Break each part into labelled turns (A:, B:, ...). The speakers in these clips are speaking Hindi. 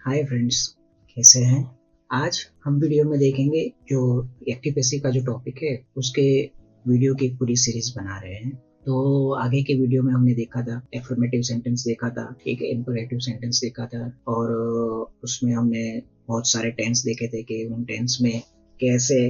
A: हाय फ्रेंड्स, कैसे हैं। आज हम वीडियो में देखेंगे जो एक्टिव पैसिव का जो टॉपिक है उसके वीडियो की पूरी सीरीज बना रहे हैं। तो आगे के वीडियो में हमने देखा था एफर्मेटिव सेंटेंस देखा था, एक इम्पेरेटिव सेंटेंस देखा था और उसमें हमने बहुत सारे टेंस देखे थे कि उन टेंस में कैसे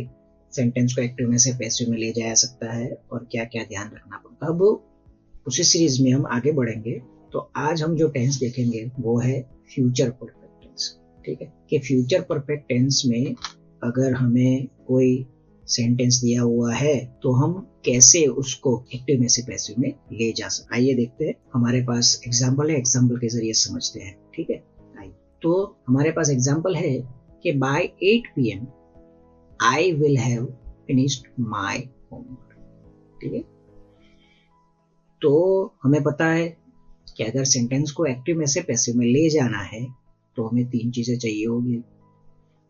A: सेंटेंस को एक्टिव में से पैसिव में ले जाया सकता है और क्या क्या ध्यान रखना पड़ता है। अब उसी सीरीज में हम आगे बढ़ेंगे। तो आज हम जो टेंस देखेंगे वो है फ्यूचर परफेक्ट टेंस। ठीक है कि फ्यूचर परफेक्ट टेंस में अगर हमें कोई सेंटेंस दिया हुआ है तो हम कैसे उसको एक्टिव में से पैसिव में ले जा सकते। आइए देखते हैं, हमारे पास एग्जाम्पल है, एग्जाम्पल के जरिए समझते हैं। ठीक है, आइए। तो हमारे पास एग्जाम्पल है कि by 8 PM I will have finished my homework. ठीक है, तो हमें पता है कि अगर सेंटेंस को एक्टिव में से पैसिव में ले जाना है तो हमें तीन चीजें चाहिए होगी।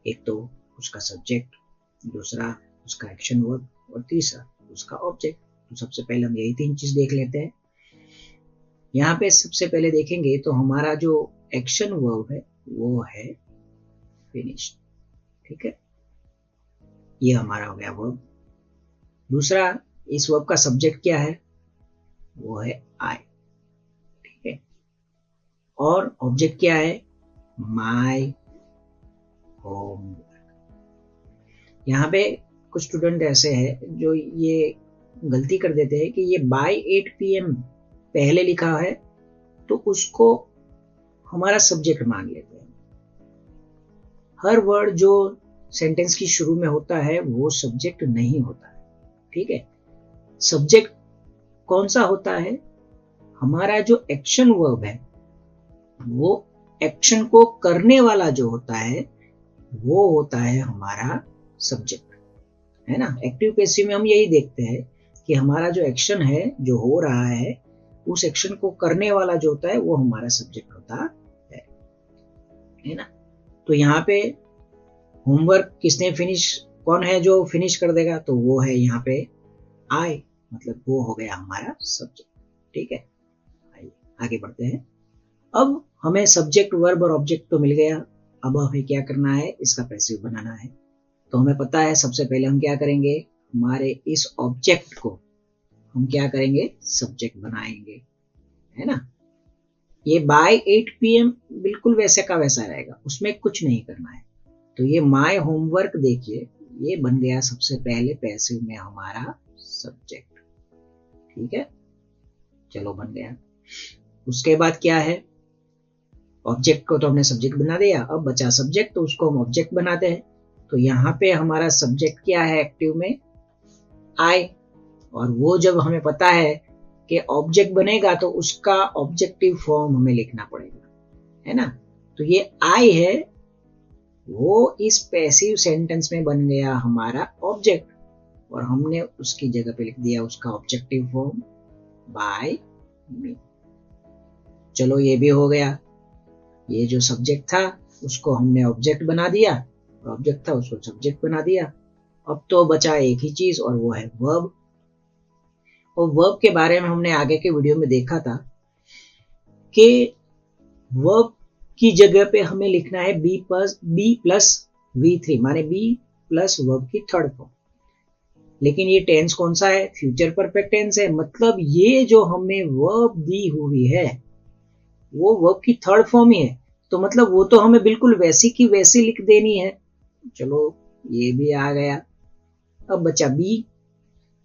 A: एक तो उसका सब्जेक्ट, दूसरा उसका एक्शन वर्ब और तीसरा उसका ऑब्जेक्ट। तो सबसे पहले हम यही तीन चीज देख लेते हैं। यहाँ पे सबसे पहले देखेंगे तो हमारा जो एक्शन वर्ब है वो है फिनिश। ठीक है, ये हमारा हो गया वर्ब। दूसरा, इस वर्ब का सब्जेक्ट क्या है, वो है आई। ठीक है, और ऑब्जेक्ट क्या है, माय होमवर्क। यहाँ पे कुछ स्टूडेंट ऐसे हैं जो ये गलती कर देते हैं कि ये बाय 8 PM पहले लिखा है तो उसको हमारा सब्जेक्ट मान लेते हैं। हर वर्ड जो सेंटेंस की शुरू में होता है वो सब्जेक्ट नहीं होता है। ठीक है, सब्जेक्ट कौन सा होता है, हमारा जो एक्शन वर्ब है वो एक्शन को करने वाला जो होता है वो होता है हमारा सब्जेक्ट, है ना। एक्टिव पैसिव में हम यही देखते हैं कि हमारा जो एक्शन है जो हो रहा है उस एक्शन को करने वाला जो होता है वो हमारा सब्जेक्ट होता है ना। तो यहाँ पे होमवर्क किसने फिनिश, कौन है जो फिनिश कर देगा, तो वो है यहाँ पे आई, मतलब वो हो गया हमारा सब्जेक्ट। ठीक है, आइए आगे बढ़ते हैं। अब हमें सब्जेक्ट वर्ब और ऑब्जेक्ट तो मिल गया, अब हमें क्या करना है, इसका पैसिव बनाना है। तो हमें पता है सबसे पहले हम क्या करेंगे, हमारे इस ऑब्जेक्ट को हम क्या करेंगे, सब्जेक्ट बनाएंगे, है ना। ये बाय 8 PM बिल्कुल वैसे का वैसा रहेगा, उसमें कुछ नहीं करना है। तो ये माय होमवर्क देखिए, ये बन गया सबसे पहले पैसिव में हमारा सब्जेक्ट। ठीक है, चलो बन गया। उसके बाद क्या है, ऑब्जेक्ट को तो हमने सब्जेक्ट बना दिया, अब बचा सब्जेक्ट तो उसको हम ऑब्जेक्ट बनाते हैं। तो यहाँ पे हमारा सब्जेक्ट क्या है एक्टिव में, आई, और वो जब हमें पता है कि ऑब्जेक्ट बनेगा तो उसका ऑब्जेक्टिव फॉर्म हमें लिखना पड़ेगा, है ना। तो ये आई है, वो इस पैसिव सेंटेंस में बन गया हमारा ऑब्जेक्ट और हमने उसकी जगह पे लिख दिया उसका ऑब्जेक्टिव फॉर्म बाय मी। चलो ये भी हो गया, ये जो सब्जेक्ट था उसको हमने ऑब्जेक्ट बना दिया और ऑब्जेक्ट था उसको सब्जेक्ट बना दिया। अब तो बचा एक ही चीज और वो है वर्ब। और वर्ब के बारे में हमने आगे के वीडियो में देखा था कि वर्ब की जगह पे हमें लिखना है बी प्लस V3, माने बी प्लस वर्ब की थर्ड फॉर्म। लेकिन ये टेंस कौन सा है, फ्यूचर परफेक्ट टेंस है, मतलब ये जो हमें वर्ब दी हुई है वो वर्ब की थर्ड फॉर्म ही है। तो मतलब वो तो हमें बिल्कुल वैसी की वैसी लिख देनी है। चलो ये भी आ गया। अब बचा बी।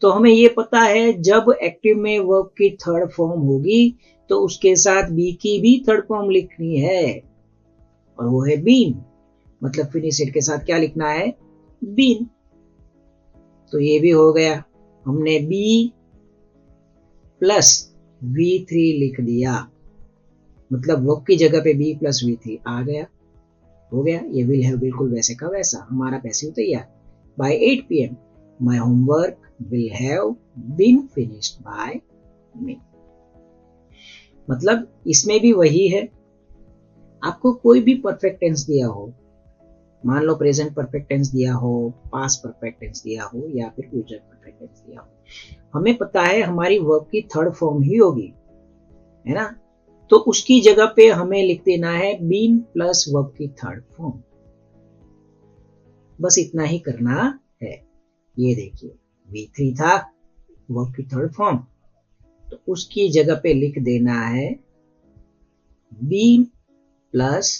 A: तो हमें ये पता है जब एक्टिव में वर्ब की थर्ड फॉर्म होगी तो उसके साथ बी की भी थर्ड फॉर्म लिखनी है और वो है बीन, मतलब फिनिश के साथ क्या लिखना है, बीन। तो ये भी हो गया, हमने बी प्लस V3 लिख दिया, मतलब वर्ब की जगह पे बी प्लस V3 आ गया, हो गया। ये विल हैव बिल्कुल वैसे का वैसा, हमारा पैसिव तैयार। By 8 PM my homework will have been finished by me. मतलब इसमें भी वही है, आपको कोई भी परफेक्ट टेंस दिया हो, मान लो प्रेजेंट परफेक्ट टेंस दिया हो, पास्ट परफेक्ट टेंस दिया हो या फिर फ्यूचर परफेक्ट टेंस दिया हो, हमें पता है हमारी वर्ब की थर्ड फॉर्म ही होगी, है ना। तो उसकी जगह पे हमें लिख देना है बीन प्लस वर्ब की थर्ड फॉर्म। बस इतना ही करना है। ये देखिए V3 था वर्ब की थर्ड फॉर्म, तो उसकी जगह पे लिख देना है बीन प्लस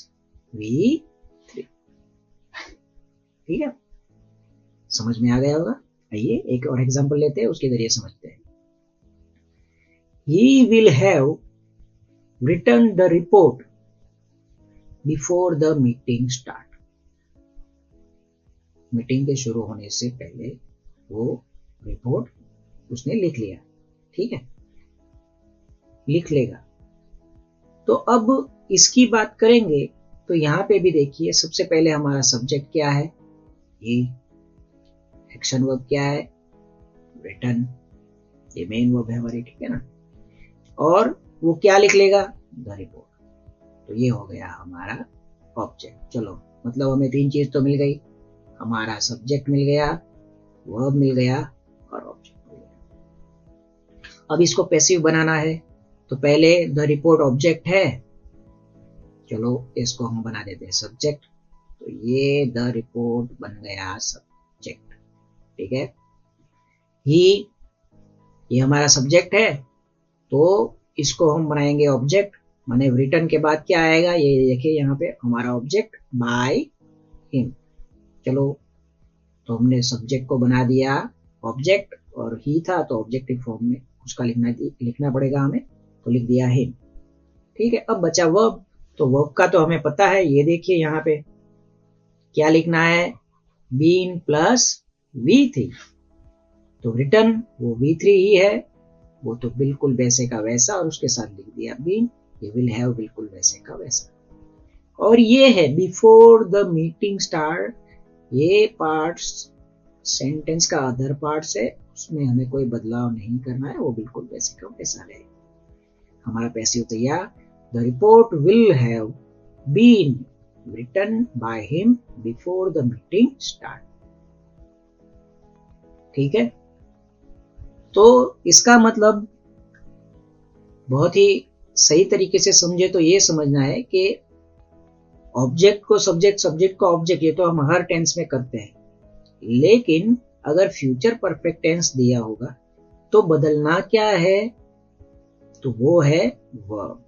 A: V3। ठीक है, समझ में आ गया होगा। आइए एक और एग्जांपल लेते हैं, उसके जरिए समझते हैं। He will have written the report before the meeting start। Meeting के शुरू होने से पहले वो रिपोर्ट उसने लिख लिया। ठीक है, लिख लेगा। तो अब इसकी बात करेंगे तो यहां पे भी देखिए, सबसे पहले हमारा सब्जेक्ट क्या है, ये एक्शन वर्ब क्या है, रिटन, ये मेन वर्ब है हमारी, ठीक है ना। और वो क्या लिख लेगा, द रिपोर्ट। तो ये हो गया हमारा ऑब्जेक्ट। चलो मतलब हमें तीन चीज तो मिल गई, हमारा सब्जेक्ट मिल गया, वर्ब मिल गया और ऑब्जेक्ट मिल गया। अब इसको पैसिव बनाना है, तो पहले द रिपोर्ट ऑब्जेक्ट है, चलो इसको हम बना देते हैं सब्जेक्ट। तो ये द रिपोर्ट बन गया सब्जेक्ट। ठीक है, ही ये हमारा सब्जेक्ट है, तो इसको हम बनाएंगे ऑब्जेक्ट। माने रिटर्न के बाद क्या आएगा, ये देखिए यहाँ पे हमारा ऑब्जेक्ट बाय हिम। चलो तो हमने सब्जेक्ट को बना दिया ऑब्जेक्ट, और ही था तो ऑब्जेक्टिव फॉर्म में उसका लिखना पड़ेगा हमें, तो लिख दिया हिम। ठीक है, अब बचा वर्ब। तो वर्ब का तो हमें पता है, ये देखिए यहाँ पे क्या लिखना है, बीन प्लस V3। तो रिटर्न वो V3 ही है, वो तो बिल्कुल वैसे का वैसा, और उसके साथ लिख दिया बीन। ये विल हैव बिल्कुल वैसे का वैसा। और ये है बिफोर द मीटिंग स्टार्ट, ये पार्ट्स सेंटेंस का अदर पार्ट्स है, उसमें हमें कोई बदलाव नहीं करना है, वो बिल्कुल वैसे का वैसा रहेगा। हमारा पैसिव तैयार, the report will have been written by him before the meeting start. ठीक है, तो इसका मतलब बहुत ही सही तरीके से समझे तो ये समझना है कि ऑब्जेक्ट को सब्जेक्ट, सब्जेक्ट को ऑब्जेक्ट, ये तो हम हर टेंस में करते हैं, लेकिन अगर फ्यूचर परफेक्ट टेंस दिया होगा तो बदलना क्या है, तो वो है वर्ब।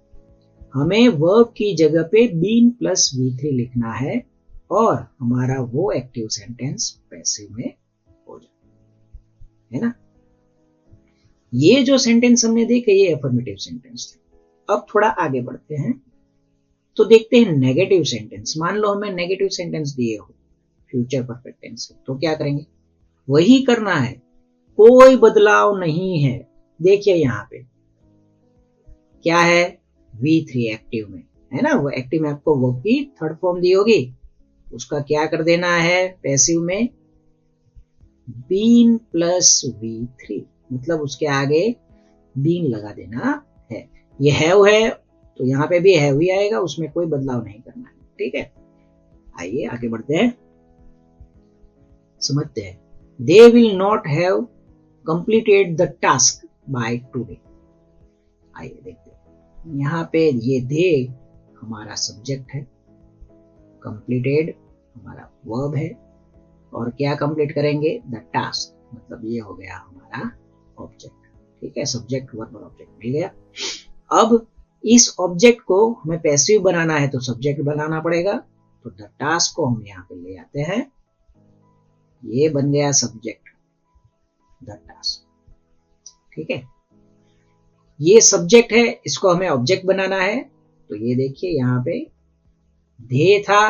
A: हमें वर्ब की जगह पे बीन प्लस V3 लिखना है, और हमारा वो एक्टिव सेंटेंस पैसिव में हो जाए, है ना। ये जो सेंटेंस हमने देखे ये अफर्मेटिव सेंटेंस थे। अब थोड़ा आगे बढ़ते हैं, तो देखते हैं नेगेटिव सेंटेंस। मान लो हमें नेगेटिव सेंटेंस दिए हो फ्यूचर परफेक्ट टेंस, तो क्या करेंगे, वही करना है, कोई बदलाव नहीं है। देखिए यहाँ पे क्या है, V3 एक्टिव में है ना, वो एक्टिव में आपको वर्ब की थर्ड फॉर्म दी होगी, उसका क्या कर देना है पैसिव में, बीन प्लस V3, मतलब उसके आगे बीन लगा देना है। ये हैव है तो यहाँ पे भी हैव ही आएगा, उसमें कोई बदलाव नहीं करना है। ठीक है, आइए आगे बढ़ते हैं, समझते हैं। They will not have completed the task by today. आइए देखते हैं, यहाँ पे ये दे हमारा सब्जेक्ट है, कंप्लीटेड हमारा वर्ब है, और क्या कंप्लीट करेंगे, द टास्क, मतलब ये हो गया हमारा ऑब्जेक्ट। ठीक है, सब्जेक्ट वर्ब और ऑब्जेक्ट मिल गया। अब इस ऑब्जेक्ट को हमें पैसिव बनाना है तो सब्जेक्ट बनाना पड़ेगा, तो द टास्क को हम यहाँ पे ले आते हैं, ये बन गया सब्जेक्ट द टास्क। ठीक है, ये सब्जेक्ट है, इसको हमें ऑब्जेक्ट बनाना है, तो ये देखिए यहाँ पे दे था,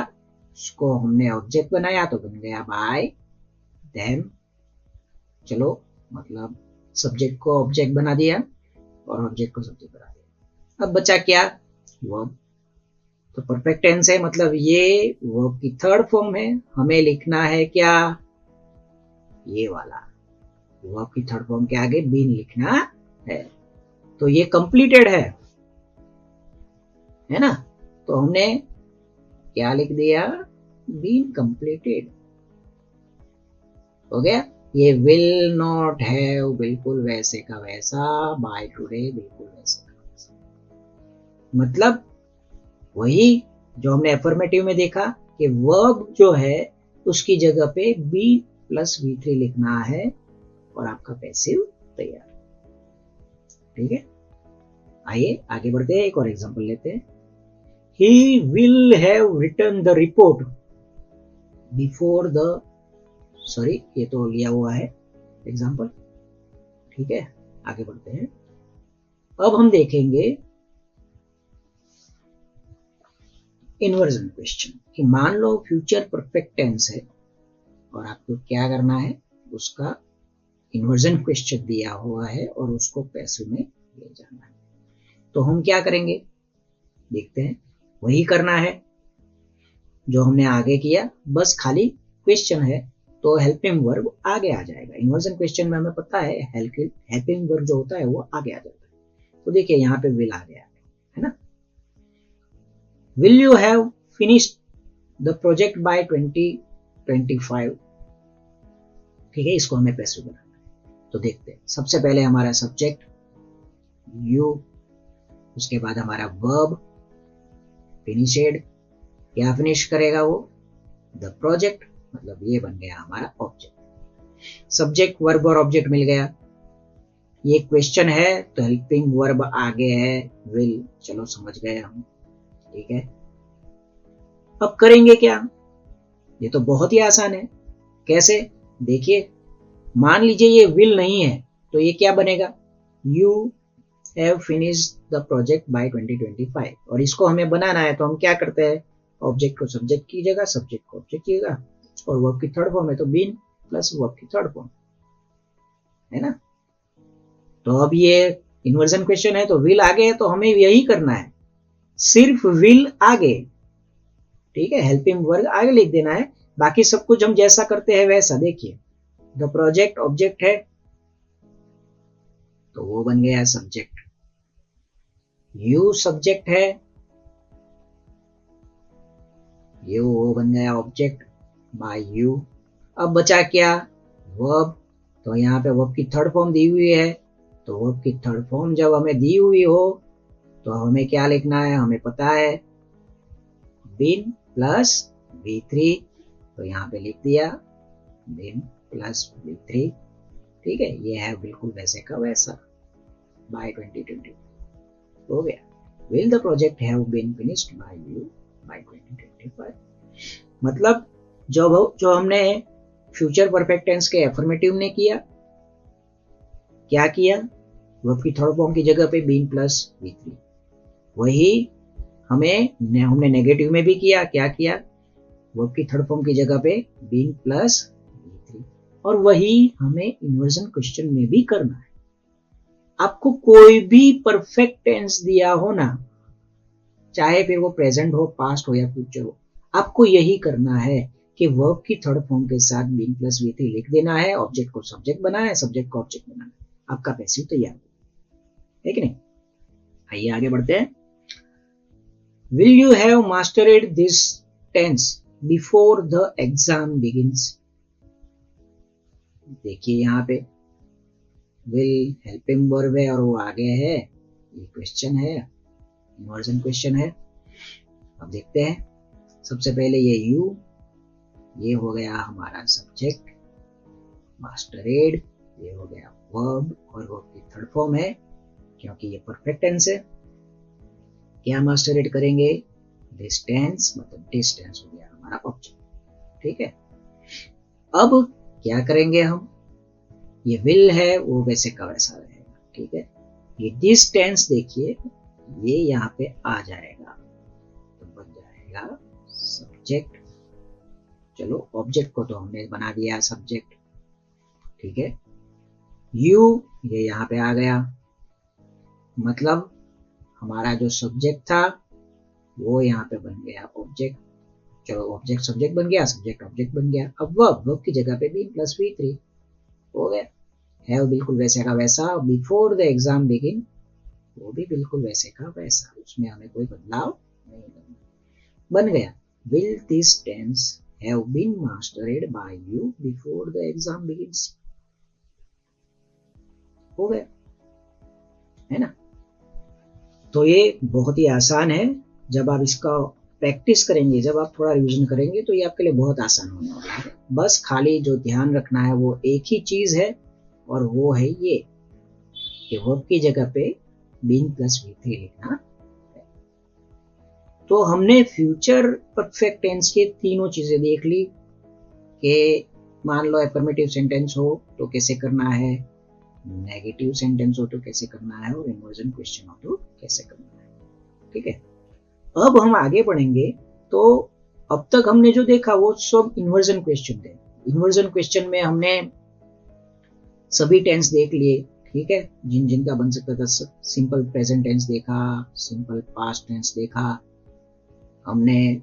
A: उसको हमने ऑब्जेक्ट बनाया तो बन गया बाय देम। चलो मतलब सब्जेक्ट को ऑब्जेक्ट बना दिया और ऑब्जेक्ट को सब्जेक्ट बना दिया। अब बचा क्या, वर्ब। तो परफेक्ट टेंस है, मतलब ये वर्ब की थर्ड फॉर्म है, हमें लिखना है क्या, ये वाला वर्ब की थर्ड फॉर्म के आगे बीन लिखना है। तो ये कंप्लीटेड है ना, तो हमने क्या लिख दिया, बीन कंप्लीटेड हो गया। ये विल नॉट हैव बिल्कुल वैसे का वैसा, बाय टुडे बिल्कुल वैसे का वैसा। मतलब वही जो हमने अफर्मेटिव में देखा कि वर्ब जो है उसकी जगह पे बी प्लस V3 लिखना है और आपका पैसिव तैयार। ठीक है, आइए आगे बढ़ते हैं, एक और एग्जांपल लेते हैं। He will have written the report before the, sorry ये तो लिया हुआ है एग्जांपल। ठीक है, आगे बढ़ते हैं। अब हम देखेंगे इन्वर्जन क्वेश्चन कि मान लो फ्यूचर परफेक्ट टेंस है और आपको क्या करना है, उसका इन्वर्जन क्वेश्चन दिया हुआ है और उसको पैसिव में ले जाना है। तो हम क्या करेंगे देखते हैं, वही करना है जो हमने आगे किया, बस खाली क्वेश्चन है तो हेल्पिंग वर्ब आगे आ जाएगा। इन्वर्जन क्वेश्चन में हमें पता है हेल्पिंग वर्ब जो होता है वो आगे आ जाता है। तो देखिए यहाँ पे विल आ गया है ना। Will you have finished the project by 2025। ठीक है, इसको हमें पैसिव बनाना है। तो देखते हैं, सबसे पहले हमारा सब्जेक्ट यू, उसके बाद हमारा वर्ब फिनिशेड, क्या फिनिश करेगा वो, द प्रोजेक्ट, मतलब ये बन गया हमारा ऑब्जेक्ट। सब्जेक्ट वर्ब और ऑब्जेक्ट मिल गया। ये क्वेश्चन है तो हेल्पिंग वर्ब आगे है विल, चलो समझ गए हम। ठीक है, अब करेंगे क्या, ये तो बहुत ही आसान है। कैसे, देखिए मान लीजिए ये विल नहीं है तो ये क्या बनेगा, you have finished the project by 2025, और इसको हमें बनाना है तो हम क्या करते हैं, ऑब्जेक्ट को सब्जेक्ट की जगह, सब्जेक्ट को ऑब्जेक्ट की जगह, और वर्ब की थर्ड फॉर्म है तो बीन प्लस वर्ब की थर्ड फॉर्म है ना। तो अब ये इन्वर्जन क्वेश्चन है तो विल आगे है तो हमें यही करना है, सिर्फ विल आगे। ठीक है, हेल्पिंग वर्ब आगे लिख देना है, बाकी सब कुछ हम जैसा करते हैं वैसा। देखिए द प्रोजेक्ट ऑब्जेक्ट है तो वो बन गया सब्जेक्ट, यू सब्जेक्ट है, यू वो बन गया ऑब्जेक्ट बाय यू। अब बचा क्या, वर्ब, तो यहाँ पे वर्ब की थर्ड फॉर्म दी हुई है, तो वर्ब की थर्ड फॉर्म जब हमें दी हुई हो तो हमें क्या लिखना है, हमें पता है बीन प्लस V3, तो यहाँ पे लिख दिया बीन प्लस V3। ठीक है, ये है बिल्कुल वैसे का वैसा बाय 2020 हो गया। Will the project have been finished by you by 2025? मतलब जो हमने फ्यूचर परफेक्ट टेंस के एफर्मेटिव ने किया, क्या किया, वर्ब की थर्ड फॉर्म की जगह पे बीन प्लस V3, वही हमने नेगेटिव में भी किया, क्या किया, वर्ब की थर्ड फॉर्म की जगह पे बीन प्लस V3, और वही हमें इन्वर्जन क्वेश्चन में भी करना है। आपको कोई भी परफेक्ट टेंस दिया हो ना, चाहे फिर वो प्रेजेंट हो, पास्ट हो या फ्यूचर हो, आपको यही करना है कि वर्ब की थर्ड फॉर्म के साथ बीन प्लस V3 लिख देना है, ऑब्जेक्ट को सब्जेक्ट बनाना है, सब्जेक्ट को ऑब्जेक्ट बनाना है, आपका पैसिव तैयार है कि नहीं। आइए आगे बढ़ते हैं। Will you have mastered this tense before the exam begins. देखिए यहाँ पे विल हेल्पिंग वर्ब है और वो आगे है, ये क्वेश्चन है, इन्वर्जन क्वेश्चन है। अब देखते हैं, सबसे पहले ये यू, ये हो गया हमारा सब्जेक्ट, मास्टरेड, ये हो गया वर्ब और वर्ब की थर्ड फॉर्म है क्योंकि ये परफेक्ट टेंस है। क्या मास्टरेड करेंगे, दिस टेंस, मतलब दिस टेंस हो गया हमारा ऑब्जेक्ट। ठीक है, अब क्या करेंगे हम, ये विल है वो वैसे का वैसा रहेगा। ठीक है, ये दिस टेंस देखिए ये यहाँ पे आ जाएगा तो बन जाएगा सब्जेक्ट। चलो ऑब्जेक्ट को तो हमने बना दिया सब्जेक्ट। ठीक है, यू ये यहाँ पे आ गया, मतलब हमारा जो सब्जेक्ट था वो यहाँ पे बन गया ऑब्जेक्ट। चलो ऑब्जेक्ट सब्जेक्ट बन गया, सब्जेक्ट ऑब्जेक्ट बन गया। अब वर्ब की जगह पे बीन प्लस V3 हो गया। हैव बिल्कुल वैसे का वैसा, बिफोर द एग्जाम बिगिन वो भी बिल्कुल वैसे का वैसा, उसमें हमें कोई बदलाव नहीं करना, बन गया। Will this tense have been mastered by you before the exam begins, हो गया है ना। तो ये बहुत ही आसान है। जब आप इसका प्रैक्टिस करेंगे, जब आप थोड़ा रिवीजन करेंगे तो ये आपके लिए बहुत आसान होने वाला है। बस खाली जो ध्यान रखना है वो एक ही चीज है, और वो है ये कि वर्ब की जगह पे बीइंग प्लस V3 लिखना है। तो हमने फ्यूचर परफेक्ट टेंस के तीनों चीजें देख ली कि मान लो अफर्मेटिव सेंटेंस हो तो कैसे करना है, नेगेटिव सेंटेंस हो तो कैसे करना है, और इन्वर्जन क्वेश्चन हो तो कैसे करना है। ठीक है, अब हम आगे बढ़ेंगे। तो अब तक हमने जो देखा वो सब इन्वर्जन क्वेश्चन थे। इन्वर्जन क्वेश्चन में हमने सभी टेंस देख लिए, ठीक है, जिनका बन सकता था। सिंपल प्रेजेंट टेंस देखा, सिंपल पास्ट टेंस देखा, हमने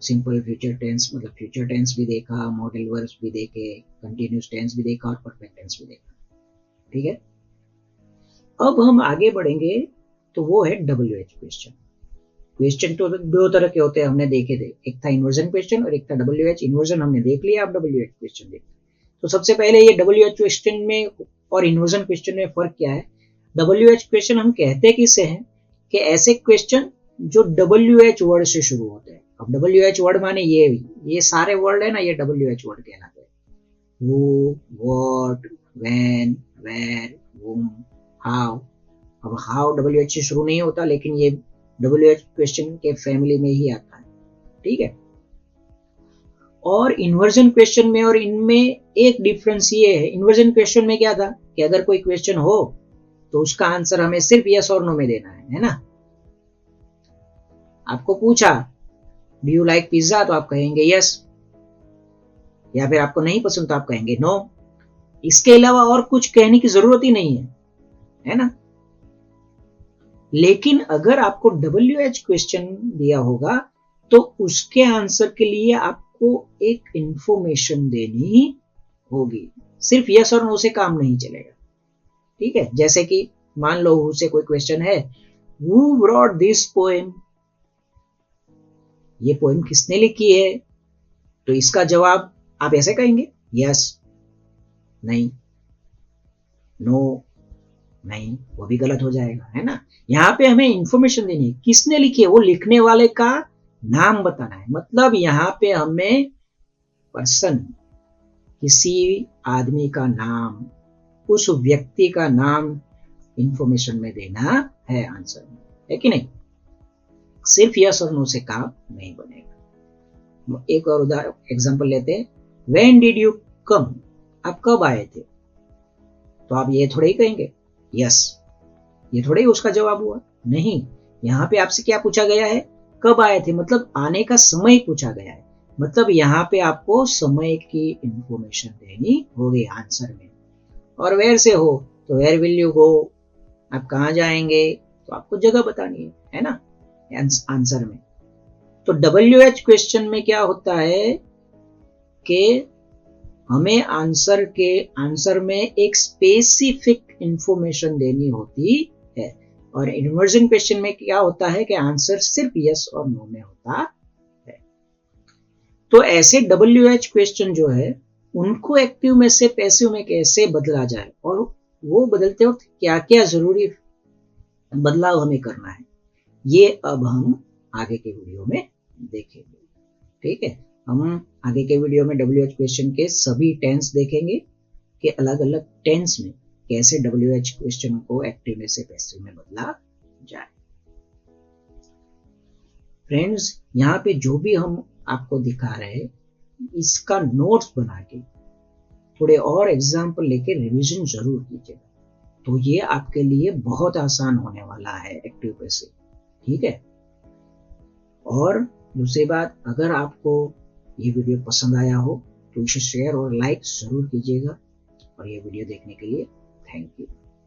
A: सिंपल फ्यूचर टेंस मतलब फ्यूचर टेंस भी देखा, मॉडल वर्ब्स भी देखे, कंटिन्यूअस टेंस भी देखा और परफेक्ट टेंस भी देखा। ठीक है, अब हम आगे बढ़ेंगे तो वो है WH क्वेश्चन। क्वेश्चन तो दो तरह के होते हैं, हमने देखे थे, एक था इन्वर्जन क्वेश्चन और एक था WH। इन्वर्जन हमने देख लिया, अब WH क्वेश्चन देखते हैं। तो सबसे पहले ये WH क्वेश्चन में और इन्वर्जन क्वेश्चन में फर्क क्या है। WH क्वेश्चन हम कहते किसे हैं कि ऐसे क्वेश्चन जो WH वर्ड से शुरू होते हैं। अब WH वर्ड माने ये सारे वर्ड है ना, ये WH वर्ड कहलाते हैं। who, what, when, where, whom, how। अब how WH से शुरू नहीं होता, लेकिन ये WH क्वेश्चन के फैमिली में ही आता है। ठीक है, और इन्वर्जन क्वेश्चन में और इनमें एक डिफरेंस ये है। इन्वर्जन क्वेश्चन में क्या था कि अगर कोई क्वेश्चन हो तो उसका आंसर हमें सिर्फ यस और नो में देना है ना। आपको पूछा डू यू लाइक पिज्जा, तो आप कहेंगे यस, या फिर आपको नहीं पसंद तो आप कहेंगे नो। इसके अलावा और कुछ कहने की जरूरत ही नहीं है ना। लेकिन अगर आपको WH क्वेश्चन दिया होगा तो उसके आंसर के लिए आपको एक इंफॉर्मेशन देनी होगी, सिर्फ यस और नो से काम नहीं चलेगा। ठीक है, जैसे कि मान लो हु से कोई क्वेश्चन है, हु ब्रॉट दिस पोएम, ये पोएम किसने लिखी है, तो इसका जवाब आप ऐसे कहेंगे यस, नहीं, नो, नहीं, वो भी गलत हो जाएगा, है ना। यहाँ पे हमें इंफॉर्मेशन देनी है, किसने लिखी है, वो लिखने वाले का नाम बताना है। मतलब यहाँ पे हमें पर्सन, किसी आदमी का नाम, उस व्यक्ति का नाम इंफॉर्मेशन में देना है आंसर में, है कि नहीं। सिर्फ यस और नो से काम नहीं बनेगा। एक और उदाहरण एग्जांपल लेते हैं, व्हेन डिड यू कम, आप कब आए थे, तो आप ये थोड़े ही कहेंगे यस, ये थोड़े ही उसका जवाब हुआ, नहीं। यहाँ पे आपसे क्या पूछा गया है, कब आए थे, मतलब आने का समय पूछा गया है। मतलब यहाँ पे आपको समय की इंफॉर्मेशन देनी होगी आंसर में। और वेयर से हो तो वेयर विल यू गो, आप कहाँ जाएंगे, तो आपको जगह बतानी है ना आंसर में। तो WH क्वेश्चन में क्या होता है कि हमें आंसर में एक स्पेसिफिक इंफॉर्मेशन देनी होती है, और इन्वर्जन क्वेश्चन में क्या होता है कि आंसर सिर्फ यस और नो में होता है। तो ऐसे WH क्वेश्चन जो है उनको एक्टिव में से पैसिव में कैसे बदला जाए, और वो बदलते वक्त क्या क्या जरूरी बदलाव हमें करना है, ये अब हम आगे के वीडियो में देखेंगे। ठीक है, हम आगे के वीडियो में WH क्वेश्चन के सभी टेंस देखेंगे कि अलग अलग टेंस में कैसे WH क्वेश्चन को एक्टिव में से पैसिव में बदला जाए। फ्रेंड्स, यहाँ पे जो भी हम आपको दिखा रहे हैं, इसका नोट्स बना के थोड़े और एग्जाम्पल लेके रिवीजन जरूर कीजिएगा, तो ये आपके लिए बहुत आसान होने वाला है एक्टिव पैसिव। ठीक है, और दूसरी बात, अगर आपको ये वीडियो पसंद आया हो तो इसे शेयर और लाइक जरूर कीजिएगा, और ये वीडियो देखने के लिए थैंक यू।